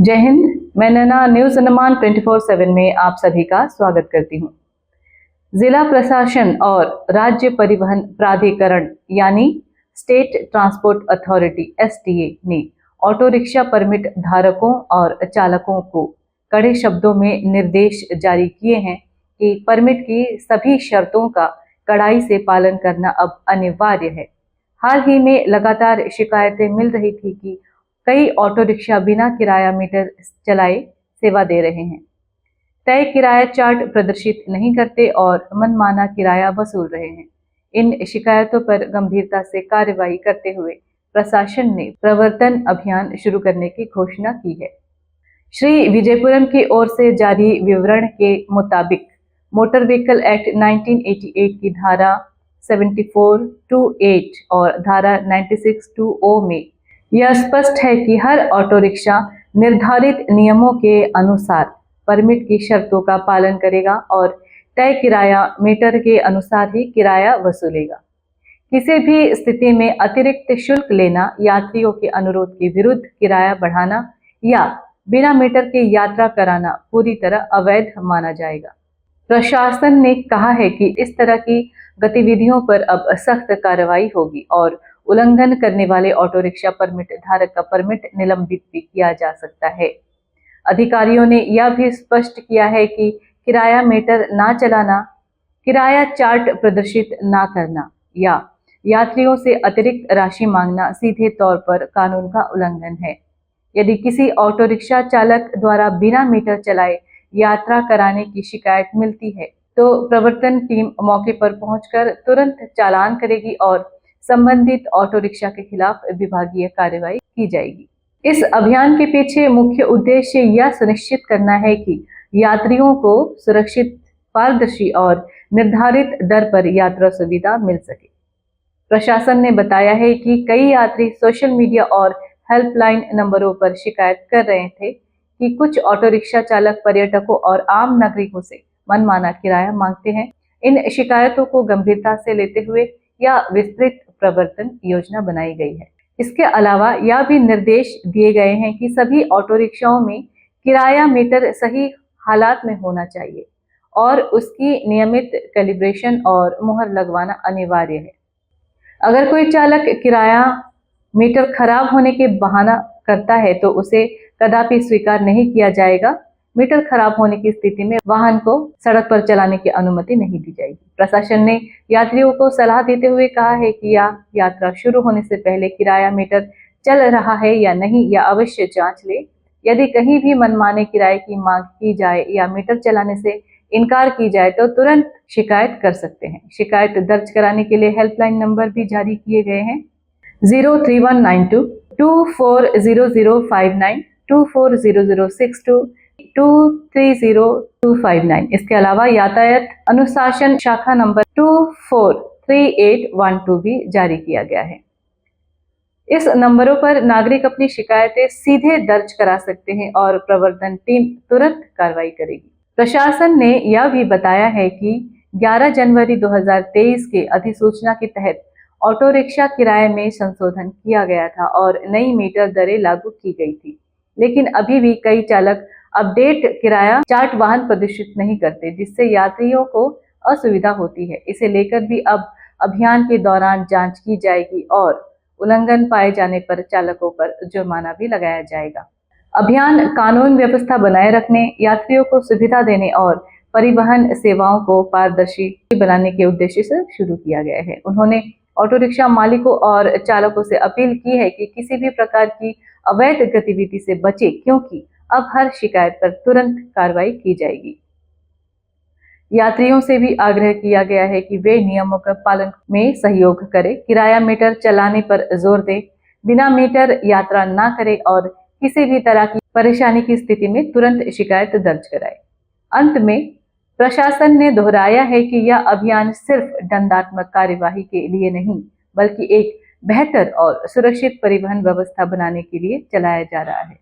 जय हिंद। मैं नैना न्यूज अंडमान 24/7 में आप सभी का स्वागत करती हूं। जिला प्रशासन और राज्य परिवहन प्राधिकरण यानी स्टेट ट्रांसपोर्ट अथॉरिटी STA ने ऑटो रिक्शा परमिट धारकों और चालकों को कड़े शब्दों में निर्देश जारी किए हैं कि परमिट की सभी शर्तों का कड़ाई से पालन करना अब अनिवार्य है। हाल ही में लगातार शिकायतें मिल रही थी कि कई ऑटो रिक्शा बिना किराया मीटर चलाए सेवा दे रहे हैं, तय किराया चार्ट प्रदर्शित नहीं करते और मनमाना किराया वसूल रहे हैं। इन शिकायतों पर गंभीरता से कार्रवाई करते हुए प्रशासन ने प्रवर्तन अभियान शुरू करने की घोषणा की है। श्री विजयपुरम की ओर से जारी विवरण के मुताबिक मोटर व्हीकल एक्ट 1988 की धारा 74(2)(8) और धारा 96(2)(O) में यह स्पष्ट है कि हर ऑटो रिक्शा निर्धारित नियमों के अनुसार परमिट की शर्तों का पालन करेगा और तय किराया मीटर के अनुसार ही किराया वसूलेगा। किसी भी स्थिति में अतिरिक्त शुल्क लेना, यात्रियों के अनुरोध के विरुद्ध किराया बढ़ाना या बिना मीटर के यात्रा कराना पूरी तरह अवैध माना जाएगा। प्रशासन ने कहा है कि इस तरह की गतिविधियों पर अब सख्त कार्रवाई होगी और उल्लंघन करने वाले ऑटो रिक्शा परमिट धारक का परमिट निलंबित भी किया जा सकता है। अधिकारियों ने यह भी स्पष्ट किया है कि किराया मीटर ना चलाना, किराया चार्ट प्रदर्शित ना करना या यात्रियों से अतिरिक्त राशि मांगना सीधे तौर पर कानून का उल्लंघन है। यदि किसी ऑटो रिक्शा चालक द्वारा बिना मीटर चलाए यात्रा कराने की शिकायत मिलती है तो प्रवर्तन टीम मौके पर पहुंचकर तुरंत चालान करेगी और संबंधित ऑटो रिक्शा के खिलाफ विभागीय कार्रवाई की जाएगी। इस अभियान के पीछे मुख्य उद्देश्य यह सुनिश्चित करना है कि यात्रियों को सुरक्षित, पारदर्शी और निर्धारित दर पर यात्रा सुविधा मिल सके। प्रशासन ने बताया है कि कई यात्री सोशल मीडिया और हेल्पलाइन नंबरों पर शिकायत कर रहे थे कि कुछ ऑटो रिक्शा चालक पर्यटकों और आम नागरिकों से मनमाना किराया मांगते हैं। इन शिकायतों को गंभीरता से लेते हुए यह विस्तृत प्रवर्तन योजना बनाई गई है। इसके अलावा यह भी निर्देश दिए गए हैं कि सभी ऑटो रिक्शाओं में किराया मीटर सही हालात में होना चाहिए और उसकी नियमित कैलिब्रेशन और मुहर लगवाना अनिवार्य है। अगर कोई चालक किराया मीटर खराब होने के बहाना करता है तो उसे कदापि स्वीकार नहीं किया जाएगा। मीटर खराब होने की स्थिति में वाहन को सड़क पर चलाने की अनुमति नहीं दी जाएगी। प्रशासन ने यात्रियों को सलाह देते हुए कहा है कि यात्रा शुरू होने से पहले किराया मीटर चल रहा है या नहीं यह अवश्य जांच ले। यदि कहीं भी मनमाने किराए की मांग की जाए या मीटर चलाने से इनकार की जाए तो तुरंत शिकायत कर सकते हैं। शिकायत दर्ज कराने के लिए हेल्पलाइन नंबर भी जारी किए गए हैं 03192 240059, 240062, 230259। इसके अलावा यातायात अनुशासन शाखा नंबर 243812 भी जारी किया गया है। इस नंबरों पर नागरिक अपनी शिकायतें सीधे दर्ज करा सकते हैं और प्रवर्तन टीम तुरंत कार्रवाई करेगी। प्रशासन ने यह भी बताया है कि 11 जनवरी 2023 के अधिसूचना के तहत ऑटो रिक्शा किराए में संशोधन किया गया था और नई मीटर दरें लागू की गई थी, लेकिन अभी भी कई चालक अपडेट किराया चार्ट वाहन प्रदर्शित नहीं करते, जिससे यात्रियों को असुविधा होती है। इसे लेकर भी अब अभियान के दौरान जांच की जाएगी और उल्लंघन पाए जाने पर चालकों पर जुर्माना भी लगाया जाएगा। अभियान कानून व्यवस्था बनाए रखने, यात्रियों को सुविधा देने और परिवहन सेवाओं को पारदर्शी बनाने के उद्देश्य से शुरू किया गया है। उन्होंने ऑटो रिक्शा मालिकों और चालकों से अपील की है कि किसी भी प्रकार की अवैध गतिविधि से बचे, क्योंकि अब हर शिकायत पर तुरंत कार्रवाई की जाएगी। यात्रियों से भी आग्रह किया गया है कि वे नियमों का पालन में सहयोग करें, किराया मीटर चलाने पर जोर दें, बिना मीटर यात्रा ना करें और किसी भी तरह की परेशानी की स्थिति में तुरंत शिकायत दर्ज कराएं। अंत में प्रशासन ने दोहराया है कि यह अभियान सिर्फ दंडात्मक कार्यवाही के लिए नहीं, बल्कि एक बेहतर और सुरक्षित परिवहन व्यवस्था बनाने के लिए चलाया जा रहा है,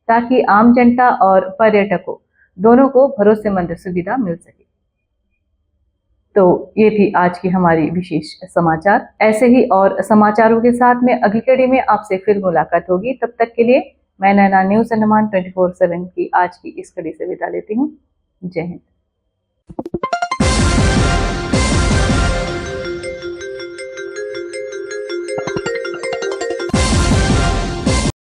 ताकि आम जनता और पर्यटकों दोनों को भरोसेमंद सुविधा मिल सके। तो ये थी आज की हमारी विशेष समाचार। ऐसे ही और समाचारों के साथ में अगली कड़ी में आपसे फिर मुलाकात होगी। तब तक के लिए मैं नैना न्यूज़ अंडमान 24/7 की आज की इस कड़ी से विदा लेती हूँ। जय हिंद।